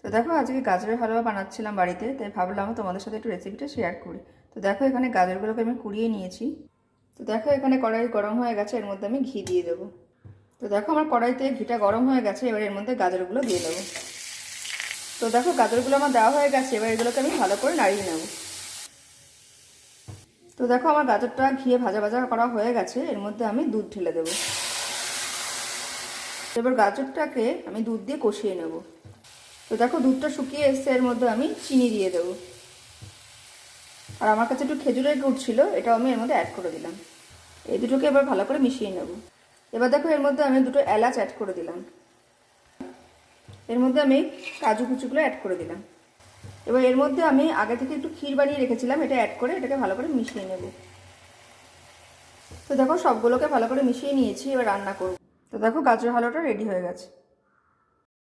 তো দেখো আজকে গাজরের হালুয়া বানাচ্ছিলাম বাড়িতে, তাই ভাবলাম তোমাদের সাথে একটু রেসিপিটা শেয়ার করি। তো দেখো এখানে গাজরগুলোকে আমি কুড়িয়ে নিয়েছি। তো দেখো এখানে কড়াই গরম হয়ে গেছে, এর মধ্যে আমি ঘি দিয়ে দেবো। তো দেখো আমার কড়াইতে ঘিটা গরম হয়ে গেছে, এবার এর মধ্যে গাজরগুলো দিয়ে দেবো। তো দেখো গাজরগুলো আমার দেওয়া হয়ে গেছে, এবার এগুলোকে আমি ভালো করে নাড়িয়ে নেব। তো দেখো আমার গাজরটা ঘিয়ে ভাজা ভাজা করা হয়ে গেছে, এর মধ্যে আমি দুধ ঢেলে দেবো। এবার গাজরটাকে আমি দুধ দিয়ে কষিয়ে নেব। তো দেখো দুধটা শুকিয়ে এসছে, এর মধ্যে আমি চিনি দিয়ে দেবো। আর আমার কাছে একটু খেজুরের গুড় ছিল, এটাও আমি এর মধ্যে অ্যাড করে দিলাম। এই দুটোকে এবার ভালো করে মিশিয়ে নেব। এবার দেখো এর মধ্যে আমি দুটো এলাচ অ্যাড করে দিলাম। এর মধ্যে আমি কাজু কুচিগুলো অ্যাড করে দিলাম। এবার এর মধ্যে আমি আগে থেকে একটু ক্ষীর বানিয়ে রেখেছিলাম, এটা অ্যাড করে এটাকে ভালো করে মিশিয়ে নেব। তো দেখো সবগুলোকে ভালো করে মিশিয়ে নিয়েছি, এবার রান্না করব। তো দেখো গাজর হালুয়াটা রেডি হয়ে গেছে।